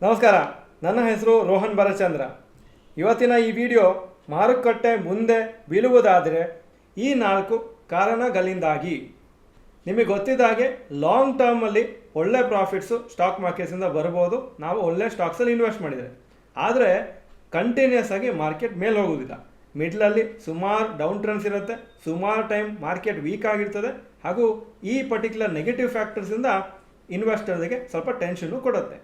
ನಮಸ್ಕಾರ, ನನ್ನ ಹೆಸರು ರೋಹನ್ ಭರಚಂದ್ರ. ಇವತ್ತಿನ ಈ ವಿಡಿಯೋ ಮಾರುಕಟ್ಟೆ ಮುಂದೆ ಬೀಳುವುದಾದರೆ ಈ 4 ಕಾರಣಗಳಿಂದಾಗಿ. ನಿಮಗೆ ಗೊತ್ತಿದ್ದ ಹಾಗೆ ಲಾಂಗ್ ಟರ್ಮಲ್ಲಿ ಒಳ್ಳೆ ಪ್ರಾಫಿಟ್ಸು ಸ್ಟಾಕ್ ಮಾರ್ಕೆಟ್ಸಿಂದ ಬರ್ಬೋದು, ನಾವು ಒಳ್ಳೆ ಸ್ಟಾಕ್ಸಲ್ಲಿ ಇನ್ವೆಸ್ಟ್ ಮಾಡಿದರೆ. ಆದರೆ ಕಂಟಿನ್ಯೂಸ್ ಆಗಿ ಮಾರ್ಕೆಟ್ ಮೇಲೆ ಹೋಗೋದಿಲ್ಲ. ಮಿಡ್ಲಲ್ಲಿ ಸುಮಾರು ಡೌನ್ ಟ್ರೆಂಡ್ಸ್ ಇರುತ್ತೆ, ಸುಮಾರು ಟೈಮ್ ಮಾರ್ಕೆಟ್ ವೀಕ್ ಆಗಿರ್ತದೆ. ಹಾಗೂ ಈ ಪರ್ಟಿಕ್ಯುಲರ್ ನೆಗೆಟಿವ್ ಫ್ಯಾಕ್ಟರ್ಸಿಂದ ಇನ್ವೆಸ್ಟರ್ಸ್ಗೆ ಸ್ವಲ್ಪ ಟೆನ್ಷನ್ನು ಕೊಡುತ್ತೆ.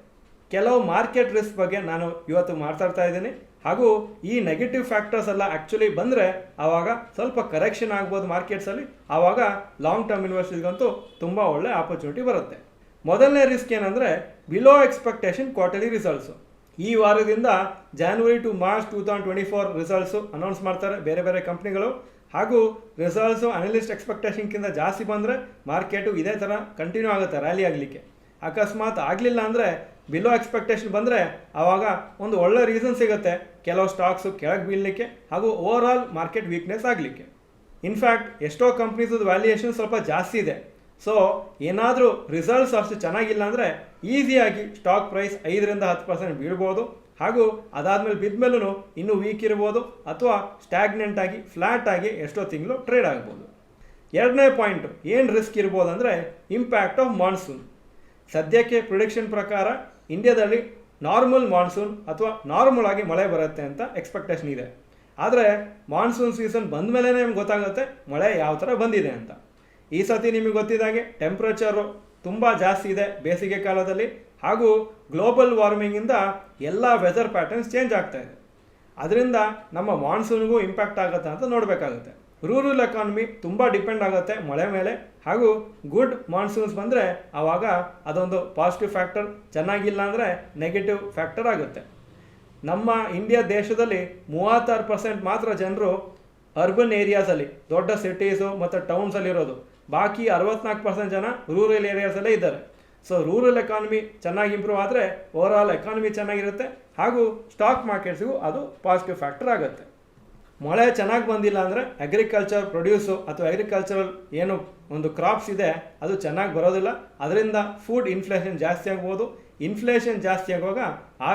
ಕೆಲವು ಮಾರ್ಕೆಟ್ ರಿಸ್ಕ್ ಬಗ್ಗೆ ನಾನು ಇವತ್ತು ಮಾತಾಡ್ತಾ ಇದ್ದೀನಿ. ಹಾಗೂ ಈ ನೆಗೆಟಿವ್ ಫ್ಯಾಕ್ಟರ್ಸ್ ಎಲ್ಲ ಆ್ಯಕ್ಚುಲಿ ಬಂದರೆ ಆವಾಗ ಸ್ವಲ್ಪ ಕರೆಕ್ಷನ್ ಆಗ್ಬೋದು ಮಾರ್ಕೆಟ್ಸಲ್ಲಿ. ಆವಾಗ ಲಾಂಗ್ ಟರ್ಮ್ ಇನ್ವೆಸ್ಟರ್ಸ್ಗಂತೂ ತುಂಬ ಒಳ್ಳೆ ಆಪರ್ಚುನಿಟಿ ಬರುತ್ತೆ. ಮೊದಲನೇ ರಿಸ್ಕ್ ಏನಂದರೆ ಬಿಲೋ ಎಕ್ಸ್ಪೆಕ್ಟೇಷನ್ ಕ್ವಾರ್ಟರ್ಲಿ ರಿಸಲ್ಟ್ಸು. ಈ ವಾರದಿಂದ January to March 2024 results announce ಮಾಡ್ತಾರೆ ಬೇರೆ ಬೇರೆ ಕಂಪ್ನಿಗಳು. ಹಾಗೂ ರಿಸಲ್ಟ್ಸು ಅನಲಿಸ್ಟ್ ಎಕ್ಸ್ಪೆಕ್ಟೇಷನ್ಗಿಂತ ಜಾಸ್ತಿ ಬಂದರೆ ಮಾರ್ಕೆಟು ಇದೇ ಥರ ಕಂಟಿನ್ಯೂ ಆಗುತ್ತೆ ರ್ಯಾಲಿ ಆಗಲಿಕ್ಕೆ. ಅಕಸ್ಮಾತ್ ಆಗಲಿಲ್ಲ ಅಂದರೆ ಬಿಲೋ ಎಕ್ಸ್ಪೆಕ್ಟೇಷನ್ ಬಂದರೆ ಆವಾಗ ಒಂದು ಒಳ್ಳೆ ರೀಸನ್ ಸಿಗುತ್ತೆ ಕೆಲವು ಸ್ಟಾಕ್ಸು ಕೆಳಗೆ ಬೀಳಲಿಕ್ಕೆ ಹಾಗೂ ಓವರ್ ಆಲ್ ಮಾರ್ಕೆಟ್ ವೀಕ್ನೆಸ್ ಆಗಲಿಕ್ಕೆ. ಇನ್ಫ್ಯಾಕ್ಟ್ ಎಷ್ಟೋ ಕಂಪ್ನೀಸು ವ್ಯಾಲ್ಯೂಯೇಷನ್ ಸ್ವಲ್ಪ ಜಾಸ್ತಿ ಇದೆ. ಸೊ ಏನಾದರೂ ರಿಸಲ್ಟ್ಸ್ ಅಷ್ಟು ಚೆನ್ನಾಗಿಲ್ಲ ಅಂದರೆ ಈಸಿಯಾಗಿ ಸ್ಟಾಕ್ ಪ್ರೈಸ್ 5-10% ಬೀಳ್ಬೋದು. ಹಾಗೂ ಅದಾದಮೇಲೆ ಬಿದ್ದ ಇನ್ನೂ ವೀಕ್ ಇರ್ಬೋದು ಅಥವಾ ಸ್ಟ್ಯಾಗ್ನೆಂಟ್ ಆಗಿ ಫ್ಲ್ಯಾಟ್ ಆಗಿ ಎಷ್ಟೋ ತಿಂಗಳು ಟ್ರೇಡ್ ಆಗ್ಬೋದು. ಎರಡನೇ ಪಾಯಿಂಟು ಏನು ರಿಸ್ಕ್ ಇರ್ಬೋದು ಅಂದರೆ ಇಂಪ್ಯಾಕ್ಟ್ ಆಫ್ ಮಾನ್ಸೂನ್. ಸದ್ಯಕ್ಕೆ ಪ್ರಿಡಿಕ್ಷನ್ ಪ್ರಕಾರ ಇಂಡಿಯಾದಲ್ಲಿ ನಾರ್ಮಲ್ ಮಾನ್ಸೂನ್ ಅಥವಾ ನಾರ್ಮಲ್ ಆಗಿ ಮಳೆ ಬರುತ್ತೆ ಅಂತ ಎಕ್ಸ್ಪೆಕ್ಟೇಷನ್ ಇದೆ. ಆದರೆ ಮಾನ್ಸೂನ್ ಸೀಸನ್ ಬಂದ ಮೇಲೆ ನಿಮ್ಗೆ ಗೊತ್ತಾಗುತ್ತೆ ಮಳೆ ಯಾವ ಥರ ಬಂದಿದೆ ಅಂತ. ಈ ಸತಿ ನಿಮಗೆ ಗೊತ್ತಿದ್ದಾಗೆ ಟೆಂಪ್ರೇಚರು ತುಂಬ ಜಾಸ್ತಿ ಇದೆ ಬೇಸಿಗೆ ಕಾಲದಲ್ಲಿ. ಹಾಗೂ ಗ್ಲೋಬಲ್ ವಾರ್ಮಿಂಗಿಂದ ಎಲ್ಲ ವೆದರ್ ಪ್ಯಾಟರ್ನ್ಸ್ ಚೇಂಜ್ ಆಗ್ತಾ ಇದೆ. ಅದರಿಂದ ನಮ್ಮ ಮಾನ್ಸೂನ್ಗೂ ಇಂಪ್ಯಾಕ್ಟ್ ಆಗುತ್ತೆ ಅಂತ ನೋಡಬೇಕಾಗುತ್ತೆ. ರೂರಲ್ ಎಕಾನಮಿ ತುಂಬ ಡಿಪೆಂಡ್ ಆಗುತ್ತೆ ಮಳೆ ಮೇಲೆ. ಹಾಗೂ ಗುಡ್ ಮಾನ್ಸೂನ್ಸ್ ಬಂದರೆ ಆವಾಗ ಅದೊಂದು ಪಾಸಿಟಿವ್ ಫ್ಯಾಕ್ಟರ್, ಚೆನ್ನಾಗಿಲ್ಲ ಅಂದರೆ ನೆಗೆಟಿವ್ ಫ್ಯಾಕ್ಟರ್ ಆಗುತ್ತೆ. ನಮ್ಮ ಇಂಡಿಯಾ ದೇಶದಲ್ಲಿ 36% ಮಾತ್ರ ಜನರು ಅರ್ಬನ್ ಏರಿಯಾಸಲ್ಲಿ ದೊಡ್ಡ ಸಿಟೀಸು ಮತ್ತು ಟೌನ್ಸಲ್ಲಿರೋದು. ಬಾಕಿ 64% ಜನ ರೂರಲ್ ಏರಿಯಾಸಲ್ಲೇ ಇದ್ದಾರೆ. ಸೊ ರೂರಲ್ ಎಕಾನಮಿ ಚೆನ್ನಾಗಿ ಇಂಪ್ರೂವ್ ಆದರೆ ಓವರ್ ಆಲ್ ಎಕಾನಮಿ ಚೆನ್ನಾಗಿರುತ್ತೆ. ಹಾಗೂ ಸ್ಟಾಕ್ ಮಾರ್ಕೆಟ್ಸಿಗೂ ಅದು ಪಾಸಿಟಿವ್ ಫ್ಯಾಕ್ಟರ್ ಆಗುತ್ತೆ. ಮಳೆ ಚೆನ್ನಾಗಿ ಬಂದಿಲ್ಲ ಅಂದರೆ ಅಗ್ರಿಕಲ್ಚರ್ ಪ್ರೊಡ್ಯೂಸು ಅಥವಾ ಅಗ್ರಿಕಲ್ಚರಲ್ ಏನು ಒಂದು ಕ್ರಾಪ್ಸ್ ಇದೆ ಅದು ಚೆನ್ನಾಗಿ ಬರೋದಿಲ್ಲ. ಅದರಿಂದ ಫುಡ್ ಇನ್ಫ್ಲೇಷನ್ ಜಾಸ್ತಿ ಆಗ್ಬೋದು. ಇನ್ಫ್ಲೇಷನ್ ಜಾಸ್ತಿ ಆಗುವಾಗ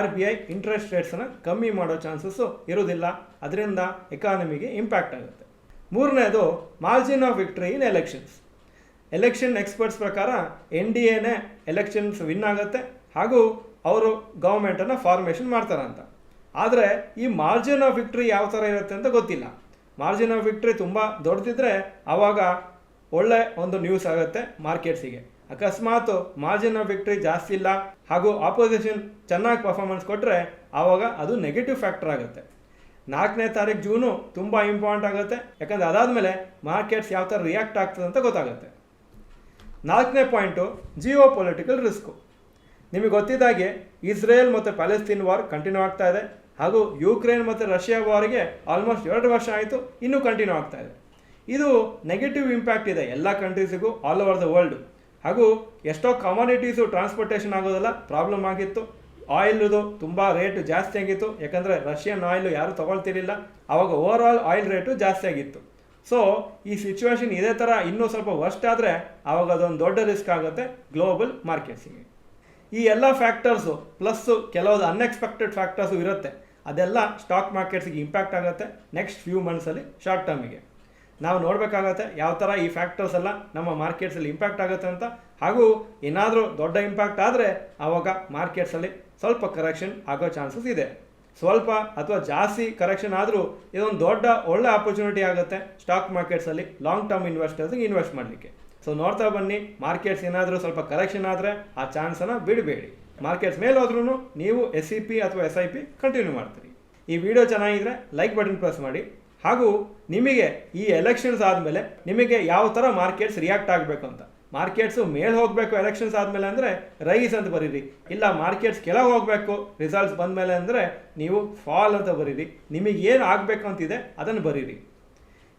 RBI ಇಂಟ್ರೆಸ್ಟ್ ರೇಟ್ಸನ್ನು ಕಮ್ಮಿ ಮಾಡೋ ಚಾನ್ಸಸ್ಸು ಇರೋದಿಲ್ಲ. ಅದರಿಂದ ಎಕಾನಮಿಗೆ ಇಂಪ್ಯಾಕ್ಟ್ ಆಗುತ್ತೆ. ಮೂರನೇದು margin of victory in elections. Election experts ಪ್ರಕಾರ NDAನೇ ಎಲೆಕ್ಷನ್ಸ್ ವಿನ್ ಆಗುತ್ತೆ ಹಾಗೂ ಅವರು ಗೌರ್ಮೆಂಟನ್ನು ಫಾರ್ಮೇಷನ್ ಮಾಡ್ತಾರಂತ. ಆದರೆ ಈ ಮಾರ್ಜಿನ್ ಆಫ್ ವಿಕ್ಟ್ರಿ ಯಾವ ಥರ ಇರುತ್ತೆ ಅಂತ ಗೊತ್ತಿಲ್ಲ. ಮಾರ್ಜಿನ್ ಆಫ್ ವಿಕ್ಟ್ರಿ ತುಂಬ ದೊಡ್ಡದಿದ್ದರೆ ಆವಾಗ ಒಳ್ಳೆ ಒಂದು ನ್ಯೂಸ್ ಆಗುತ್ತೆ ಮಾರ್ಕೆಟ್ಸಿಗೆ. ಅಕಸ್ಮಾತ್ ಮಾರ್ಜಿನ್ ಆಫ್ ವಿಕ್ಟ್ರಿ ಜಾಸ್ತಿ ಇಲ್ಲ ಹಾಗೂ ಆಪೋಸಿಷನ್ ಚೆನ್ನಾಗಿ ಪರ್ಫಾರ್ಮೆನ್ಸ್ ಕೊಟ್ಟರೆ ಆವಾಗ ಅದು ನೆಗೆಟಿವ್ ಫ್ಯಾಕ್ಟರ್ ಆಗುತ್ತೆ. 4ನೇ ತಾರೀಕು ಜೂನು ತುಂಬ ಇಂಪಾರ್ಟೆಂಟ್ ಆಗುತ್ತೆ. ಯಾಕಂದರೆ ಅದಾದಮೇಲೆ ಮಾರ್ಕೆಟ್ಸ್ ಯಾವ ಥರ ರಿಯಾಕ್ಟ್ ಆಗ್ತದೆ ಅಂತ ಗೊತ್ತಾಗುತ್ತೆ. 4ನೇ ಪಾಯಿಂಟು ಜಿಯೋ ಪೊಲಿಟಿಕಲ್ ರಿಸ್ಕು. ನಿಮಗೆ ಗೊತ್ತಿದ್ದಾಗೆ ಇಸ್ರೇಲ್ ಮತ್ತು ಪ್ಯಾಲೆಸ್ತೀನ್ ವಾರ್ ಕಂಟಿನ್ಯೂ ಆಗ್ತಾ ಇದೆ. ಹಾಗೂ ಯುಕ್ರೇನ್ ಮತ್ತು ರಷ್ಯಾ ವಾರಿಗೆ ಆಲ್ಮೋಸ್ಟ್ 2 ವರ್ಷ ಆಯಿತು, ಇನ್ನೂ ಕಂಟಿನ್ಯೂ ಆಗ್ತಾ ಇದೆ. ಇದು ನೆಗೆಟಿವ್ ಇಂಪ್ಯಾಕ್ಟ್ ಇದೆ ಎಲ್ಲ ಕಂಟ್ರೀಸಿಗೂ ಆಲ್ ಓವರ್ ದ ವರ್ಲ್ಡ್. ಹಾಗೂ ಎಷ್ಟೋ ಕಮಾಡಿಟೀಸು ಟ್ರಾನ್ಸ್ಪೋರ್ಟೇಷನ್ ಆಗೋದೆಲ್ಲ ಪ್ರಾಬ್ಲಮ್ ಆಗಿತ್ತು. ಆಯಿಲ್ದು ತುಂಬ ರೇಟು ಜಾಸ್ತಿ ಆಗಿತ್ತು, ಯಾಕಂದರೆ ರಷ್ಯನ್ ಆಯಿಲು ಯಾರೂ ತೊಗೊಳ್ತಿರಲಿಲ್ಲ. ಆವಾಗ ಓವರ್ ಆಲ್ ಆಯಿಲ್ ರೇಟು ಜಾಸ್ತಿ ಆಗಿತ್ತು. ಸೊ ಈ ಸಿಚುವೇಶನ್ ಇದೇ ಥರ ಇನ್ನೂ ಸ್ವಲ್ಪ ವರ್ಸ್ಟ್ ಆದರೆ ಆವಾಗ ಅದೊಂದು ದೊಡ್ಡ ರಿಸ್ಕ್ ಆಗುತ್ತೆ ಗ್ಲೋಬಲ್ ಮಾರ್ಕೆಟ್ಸಿಗೆ. ಈ ಎಲ್ಲ ಫ್ಯಾಕ್ಟರ್ಸು ಪ್ಲಸ್ಸು ಕೆಲವೊಂದು ಅನ್ಎಕ್ಸ್ಪೆಕ್ಟೆಡ್ ಫ್ಯಾಕ್ಟರ್ಸು ಇರುತ್ತೆ. ಅದೆಲ್ಲ ಸ್ಟಾಕ್ ಮಾರ್ಕೆಟ್ಸಿಗೆ ಇಂಪ್ಯಾಕ್ಟ್ ಆಗುತ್ತೆ ನೆಕ್ಸ್ಟ್ ಫ್ಯೂ ಮಂತ್ಸಲ್ಲಿ ಶಾರ್ಟ್ ಟರ್ಮಿಗೆ. ನಾವು ನೋಡಬೇಕಾಗತ್ತೆ ಯಾವ ಥರ ಈ ಫ್ಯಾಕ್ಟರ್ಸ್ ಎಲ್ಲ ನಮ್ಮ ಮಾರ್ಕೆಟ್ಸಲ್ಲಿ ಇಂಪ್ಯಾಕ್ಟ್ ಆಗುತ್ತೆ ಅಂತ. ಹಾಗೂ ಏನಾದರೂ ದೊಡ್ಡ ಇಂಪ್ಯಾಕ್ಟ್ ಆದರೆ ಆವಾಗ ಮಾರ್ಕೆಟ್ಸಲ್ಲಿ ಸ್ವಲ್ಪ ಕರೆಕ್ಷನ್ ಆಗೋ ಚಾನ್ಸಸ್ ಇದೆ. ಸ್ವಲ್ಪ ಅಥವಾ ಜಾಸ್ತಿ ಕರೆಕ್ಷನ್ ಆದರೂ ಇದೊಂದು ದೊಡ್ಡ ಒಳ್ಳೆ ಆಪರ್ಚುನಿಟಿ ಆಗುತ್ತೆ ಸ್ಟಾಕ್ ಮಾರ್ಕೆಟ್ಸಲ್ಲಿ ಲಾಂಗ್ ಟರ್ಮ್ ಇನ್ವೆಸ್ಟರ್ಸ್ಗೆ ಇನ್ವೆಸ್ಟ್ ಮಾಡಲಿಕ್ಕೆ. ಸೊ ನೋಡ್ತಾ ಬನ್ನಿ, ಮಾರ್ಕೆಟ್ಸ್ ಏನಾದರೂ ಸ್ವಲ್ಪ ಕರೆಕ್ಷನ್ ಆದರೆ ಆ ಚಾನ್ಸನ್ನು ಬಿಡಬೇಡಿ. ಮಾರ್ಕೆಟ್ಸ್ ಮೇಲೆ ಹೋದ್ರೂ ನೀವು SEP ಅಥವಾ SIP ಕಂಟಿನ್ಯೂ ಮಾಡ್ತೀರಿ. ಈ ವಿಡಿಯೋ ಚೆನ್ನಾಗಿದ್ರೆ ಲೈಕ್ ಬಟನ್ ಪ್ರೆಸ್ ಮಾಡಿ. ಹಾಗೂ ನಿಮಗೆ ಈ ಎಲೆಕ್ಷನ್ಸ್ ಆದಮೇಲೆ ನಿಮಗೆ ಯಾವ ಥರ ಮಾರ್ಕೆಟ್ಸ್ ರಿಯಾಕ್ಟ್ ಆಗಬೇಕು ಅಂತ. ಮಾರ್ಕೆಟ್ಸು ಮೇಲೆ ಹೋಗಬೇಕು ಎಲೆಕ್ಷನ್ಸ್ ಆದಮೇಲೆ ಅಂದರೆ ರೈಸ್ ಅಂತ ಬರೀರಿ. ಇಲ್ಲ ಮಾರ್ಕೆಟ್ಸ್ ಕೆಳಗೆ ಹೋಗಬೇಕು ರಿಸಲ್ಟ್ಸ್ ಬಂದ ಮೇಲೆ ಅಂದರೆ ನೀವು ಫಾಲ್ ಅಂತ ಬರೀರಿ. ನಿಮಗೆ ಏನು ಆಗಬೇಕು ಅಂತಿದೆ ಅದನ್ನು ಬರೀರಿ.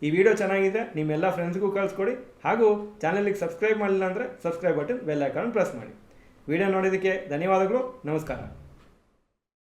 ಈ ವಿಡಿಯೋ ಚೆನ್ನಾಗಿದೆ ನಿಮ್ಮೆಲ್ಲ ಫ್ರೆಂಡ್ಸ್ಗೂ ಕಳಿಸ್ಕೊಡಿ. ಹಾಗೂ ಚಾನಲಿಗೆ ಸಬ್ಸ್ಕ್ರೈಬ್ ಮಾಡಲಿಲ್ಲ ಅಂದರೆ subscribe button bell icon press ಮಾಡಿ. ವಿಡಿಯೋ ನೋಡೋದಕ್ಕೆ ಧನ್ಯವಾದಗಳು. ನಮಸ್ಕಾರ.